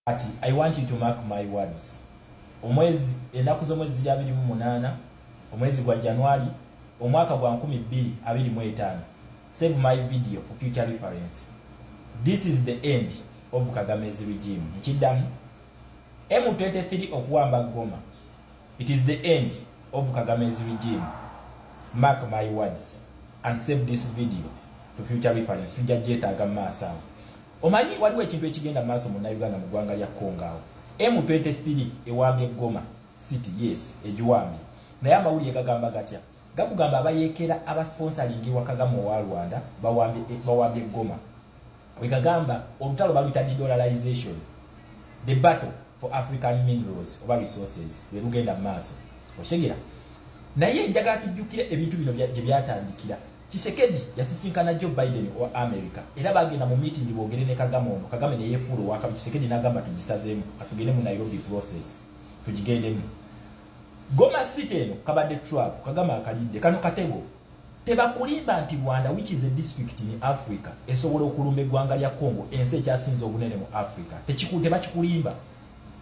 Ati, I want you to mark my words. Omwezi enaku z'omwezi 28 omwezi gwa January omwaka gwa 2025. Save my video for future reference. This is the end of Kagame's regime. Nchidamu M23 okuwamba Goma. It is the end of Kagame's regime. Mark my words and save this video for future reference. Tujajeta agamasa. Omanyi waliwo ekintu ekigenda maaso mu Uganda mu ggwanga lya Congo awo. M23 ewambye Goma city, yes, egiwambye. Naye amawulire gagamba gatya? Gakugamba abayekera abasponsoringibwa Kagame wa Rwanda bawambye Goma. We gagamba olutalo baluyita de-dollarization. The battle for African minerals oba resources we lugenda maaso. Oshegira. Naye njagala tujjukire ebintu bino gye byatandikira. Tshisekedi yasisinkana Joe Biden wa America. Era bagenda mu meeting bogere ne Kagame ono. Kagame ne yefulu waka Tshisekedi nagamba tugisazeemu atugende mu Nairobi process. Tujigendemu. Goma city eno kabadde trap Kagame akalidde kano katego. Tebakulimba nti Rwanda which is a district in Africa esobola okulumba eggwanga lya Congo ensi ekyasinze obunene mu Africa. Tebakikulimba.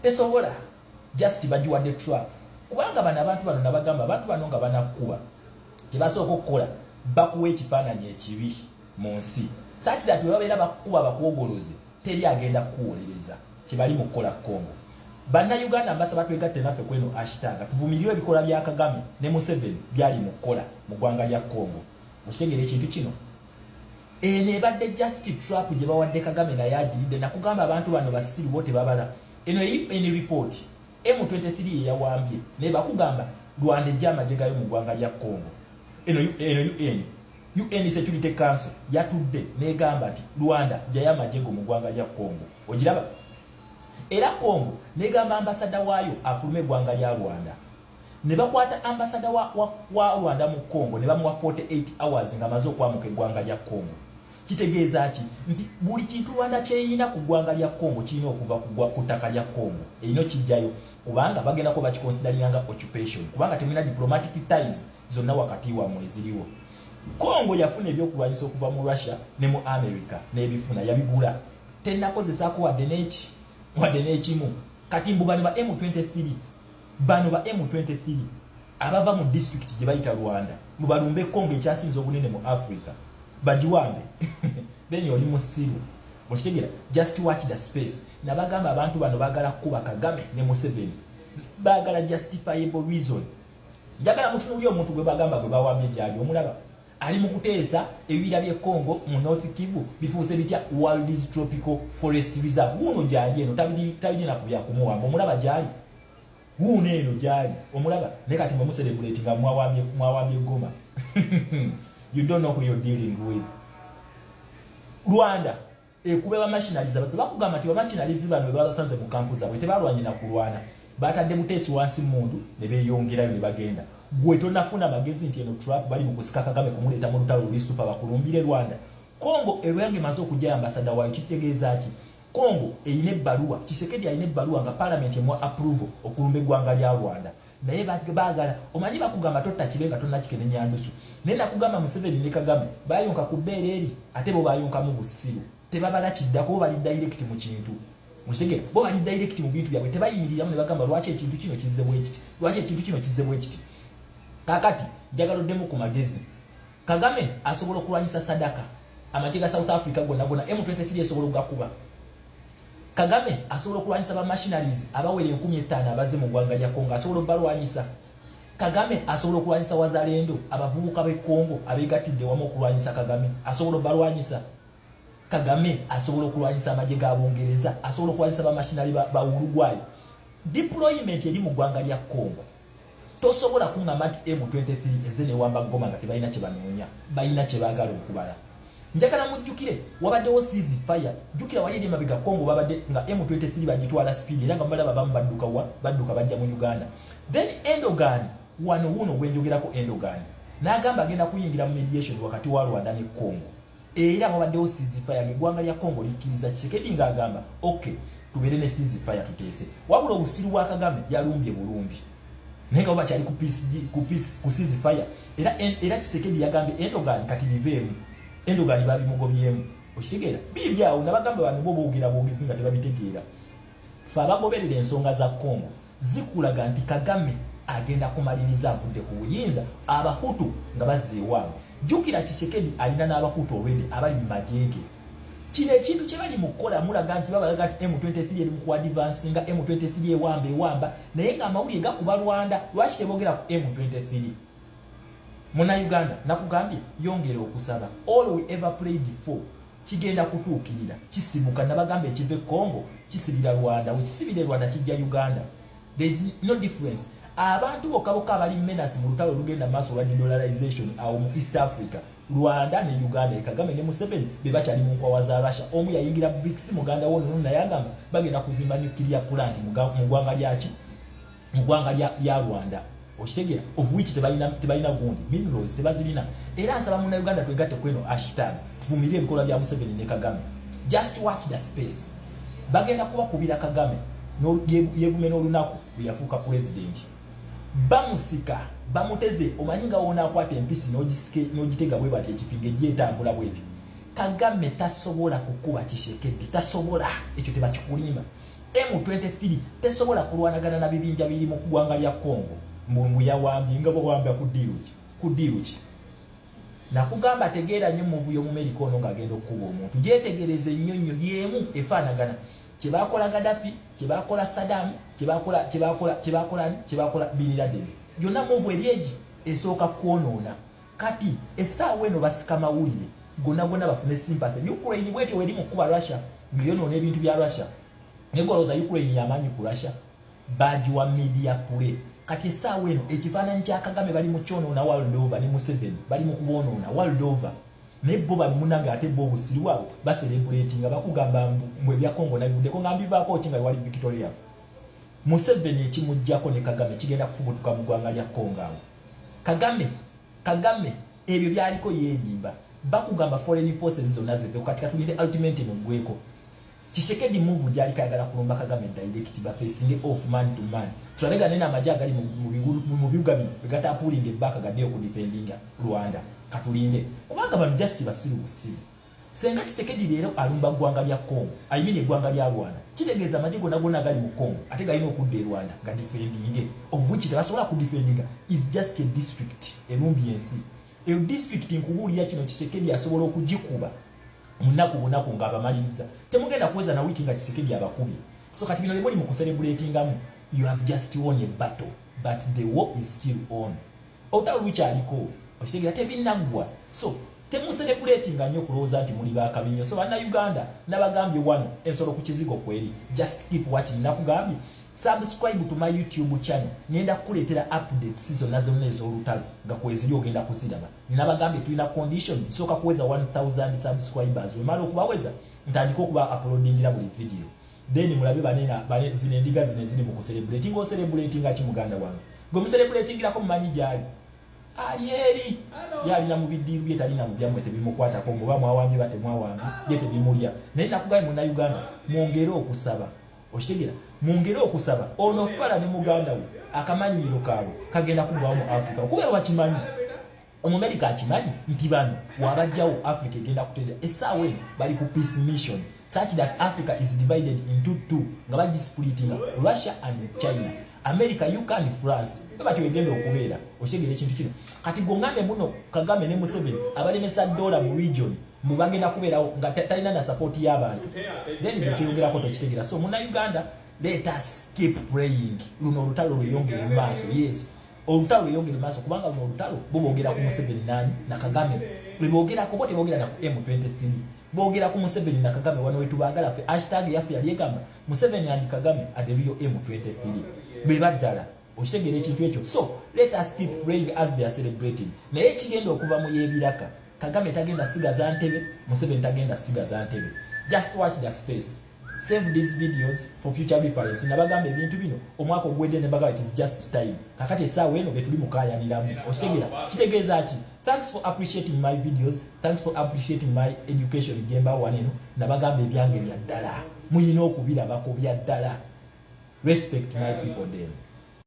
Tesobola. Just bajuwadde trap. Kubanga bana abantu bano nabagamba abantu bano nga banakuba. Tebasooka okukola bakuwa ekifaananyi ekibi mu nsi. Saakira ati babeera bakuba bakwogoloze teri agenda kuwolereza kibali mu kukola Congo. Bannayuganda mbasa batwegatte naffe kweno hashtag tuvumiriwe ebikola bya Kagame ne Museveni byali mu kukola mu ggwanga lya Congo. Mukitegere ekintu kino. Ene ebadde just trap gye bawadde Kagame naye agiridde nakugamba abantu bano basiru bote babala. Eno report M23 yawambye ne bakugamba Rwanda ejama jegayo mu ggwanga lya Congo. UN Security Council yatudde negamba ati Rwanda jayama jego mu ggwanga lya Congo. Ogiraba? Era Congo negamba ambasada wayo afulume ggwanga lya Rwanda. Ne bakwata ambasada wa Rwanda mu Congo ne bamuwa 48 hours nga mazo kwamuka eggwanga lya Congo. Kitegeeza ki nti buli kintu Rwanda kyeyina ku ggwanga lya Congo kirina okuva ku ttaka lya Congo. Eyino kijjayo kubanga bagenda ko bakikonsideringanga occupation kubanga temina diplomatic ties zonna wakati wa mweziriwo. Congo yafuna ebyokulwanyisa okuva mu Russia ne mu America n'ebifuna yabigula. Tennakozesako wadde n'ekimu. Kati mbugani ba M23 bano ba M23 abava mu district gye bayita Rwanda mubalumbe Congo ekyasinze obunene mu Africa bajiwambe then oli musiru. Mukitegera just watch the space. Nabagamba abantu bano bagala kuba Kagame ne Museveni bagala justifiable reason. Njagala mutunulye omuntu gwe bagamba gwe bawambye gyali omulaba ali mu kuteesa ebibira bye Congo mu North Kivu bifuuse bitya World Tropical Forest Reserve. Wuno gyali eno tabidi na kubya kumuwamba omulaba gyali wuno eno gyali omulaba ne kati mu celebrate nga mwawambye Goma. You don't know who you're dealing with. Rwanda ekube ba machineries abazo bakugamba ati ba machineries bano babasanze mu campus zabwe tebalwanye na kulwana batadde mutesi wansi mundu ne beyongerayo ne bagenda. Gwe tonafuna magezi nti eno trap bali mu kusika Kagame kumuleta mu lutalo lisupa bakulumbire Rwanda. Congo ewange mazo kujja ambassador wayo kitegeeza ati Congo eyine barua Tshisekedi ayine barua nga parliament yemwa approval okulumbe gwanga lya Rwanda. Naye bagala omanyi bakugamba totta kibenga tonna kikene nyandusu. Nenda kugamba Museveni ne Kagame bayonka ku bbeereri ate bo bayonka mu busiru. Tebabala kiddako bali direct mu kintu. Mushege bo bali direct mu bintu byabwe tebayimirira mu ne bagamba lwaki ekintu kino kizebwe ekiti. Lwaki ekintu kino kizebwe ekiti. Kakati jagalo demo ku magezi. Kagame asobola okulwanyisa sadaka. Amajega South Africa gonna M23 asobola okugakuba. Kagame asobola okulwanyisa ba machineries abawere 15,000 abaze mu ggwanga lya Congo asobola obalwanyisa. Kagame asobola okulwanyisa wazalendo abavubuka be Congo abegatidde wamu okulwanyisa Kagame asobola obalwanyisa. Kagame asobola okulwanyisa amajega abongereza asobola okulwanyisa ba machinery ba Uruguay. Deployment eri mu ggwanga lya Congo. Tosobola kungamba nti M23 ezene wamba Goma nga tebalina kye banoonya balina kye baagala okubala. Njagala mujjukire wabaddewo ceasefire jjukira wali mabiga Congo babadde nga M23 bagitwala speed era nga balaba bamu badduka bajja mu Uganda. Then Endogan wano wuno gwenjogerako Endogan n'agamba agenda kuyingira mu mediation wakati wa Rwanda ne Congo. Era wabaddewo ceasefire ng'eggwanga lya Congo likkiriza Tshisekedi ng'agamba okay tubeere ne ceasefire tuteese. Wabula obusiru bwa Kagame yalumbye bulumbi. Nenga oba kyali ku ceasefire era Tshisekedi yagambye Endogan kati biveemu. Endogan babi mugobyemu. Okitegeera bibyawo nabagamba bano bo boogera boogezinga tebabitegeera. fa abagoberera ensonga za Congo zikulaga nti Kagame agenda kumaliriza avudde ku buyinza abahutu nga bazze ewaabwe. Jjukira Tshisekedi alina n'abahutu already abali mu majeege. Kino ekintu kye bali mu kukola mulaga nti babalaga nti M23 eri mu kuadvancinga, M23 ewamba naye nga amawulire gakuba Rwanda. Lwaki teboogera ku M23? Muna Uganda nakugambye yongera okusaba all we ever played for kigenda kutuukirira kisibuka nabagambe ekive Congo kisibira Rwanda, we kisibire Rwanda kijja Uganda. There is no difference. Abantu bokaboka abali menace mu lutalo lugenda maaso lwa dollarization awo mu East Africa, Rwanda ne Uganda, Kagame ne Museveni bebakyali mu nkwawa za Russia. Omu yayingira BRICS, muganda wono nayagamba bagenda kuzimba nuclear plant mu gwanga lyaki, mu gwanga lya Rwanda. Okitegera of which tebalina gundi minerals tebazirina. Era nsaba mu Uganda twegatte kweno hashtag tuvumirire ebikola bya Museveni ne Kagame. Just watch the space. Bagenda kuba kubira Kagame no yevume n'olunaku byafuuka president. Bamusika bamuteze omanyinga wona akwata empisi n'ogitega bwe bati ekifinge gyetambula bweti. Kagame tasobola kukuba Tshisekedi, tasobola, ekyo tebakikulimba. M23 tesobola kulwanagana na bibinja biri mu ggwanga lya Congo. Mbungu yawambye nga bwawambya kudiruki nakugamba tegeera nnyo muvuyo mu Amerika ono ng'agenda okuba omuntu gyetegereze nnyonnyo lyemu efaanagana kyebakola Gaddafi, kyebakola Saddam, kyebakola Bin Laden. Gyonna muvu eryegi esooka kwonoona. Kati essaawa eno basika mawulire gonna bafune sympathy. Ukraine bwete weri mu kuba Russia ng'eyonoona ebintu bya Russia negoloza Ukraine y'amaanyi ku Russia bagiwa media play. Kati essaawa eno ekifaananyi kya Kagame bali mu kyonoona world over ne Museveni bali mu kuboonoona world over. Ne bo bali munanga ate bo busiri wabo baselebrating nga bakugamba mbwe bya Congo na bibuddeko nga mbivaako kinga wali Victoria. Museveni ekimujjako ne Kagame kigenda kufubutuka mu ggwanga lya Congo awo. Kagame ebyo byaliko yeerimba bakugamba foreign forces zonna zebe kati katulinde ultimate no gweko. Tshisekedi move gyali kayagala kulomba Kagame direct ba facing off man to man. Twabega nena amajaga ali mu bibuga bino begatapulinga ebbaka gadde okudefendinga Rwanda. Katulinde kubanga bano just basiru busiru. Senga Tshisekedi leero alumba ggwanga lya Congo, ayimini eggwanga lya Rwanda. Kitegeeza amajigo nagona gali mu Congo ate galina okudda e Rwanda ga defendinge, of which tebasobola kudefendinga is just a district enumbiensi. E district nkubuulira kino Tshisekedi asobola okugikuba munaku ng'abamaliriza. Temugenda kuweza na wiki nga Tshisekedi abakubye. So kati bino bali mu kucelebratingamu, you have just won a battle but the war is still on. Olutalo lukyaliko okitegera tebinaggwa. So temucelebratinga nnyo kulowooza nti muli baakabinyo. So banna Uganda nabagambye wano ensolo ku kizigo kweri. Just keep watching. Nakugambye subscribe to my YouTube channel. Ngenda kukuleetera updates zonna zonna ez'olutalo nga kweziri ogenda kuziraba. Nabagambye tulina condition soka kuweza 1000 subscribers. Wemala okubaweza ntandika okuba uploadingira buli video. Then mulabe banena zine endiga zine ziri mu kucelebrating o celebrating aki muganda wange. Go mucelebratingirako mumanyi gyali. Alieri yalina mu bidiru bye talina mu byamwe tebimukwata ko muba mwawambye bate mwawambye ye tebimulya. Naye nakugambye mu Uganda mwongere okusaba. Okitegera mwongere okusaba ono fala ne muganda we akamanyiro kaabo kagenda kugwawo mu Africa. Kubera bakimanyi Omumerika akimanyi nti bano wabajjawo Africa egenda kutenda essaawa eno bali ku peace mission such that Africa is divided into two nga bagisplitting Russia and China, America, UK and France. Bati wegenda okubeera okitegera ekintu kino kati gongambe muno Kagame ne Museveni abalemesa dollar mu region mubagenda kubeerawo nga talina na support y'abantu. Then bikyogerako tokitegera. So muna Uganda let us keep praying luno olutalo lweyongere mu maaso. Yes, olutalo lweyongere mu maaso kubanga luno olutalo boogera ku Museveni nani na Kagame boogera ko bote boogera na M23 boogera ku Museveni na Kagame wano wetu baagala fe hashtag yafu yali egamba Museveni and Kagame at the real M23 bebaddala. Okitegera ekintu ekyo. So let us keep praying as they are celebrating. Naye kigenda okuva mu yebiraka Kagame tagenda sigaza ntebe, Museveni tagenda sigaza ntebe. Just watch the space. Save these videos for future reference. Nabagambe ebintu bino omwaka ogwedde ne baga it is just time. Kakati essaawa eno betuli mukayaniramu. Okitegera kitegeeza ki? Thanks for appreciating my videos. Thanks for appreciating my education jemba waneno. Nabagambe ebyange bya ddala. Muyina okubirabako bya ddala. Respect my people then.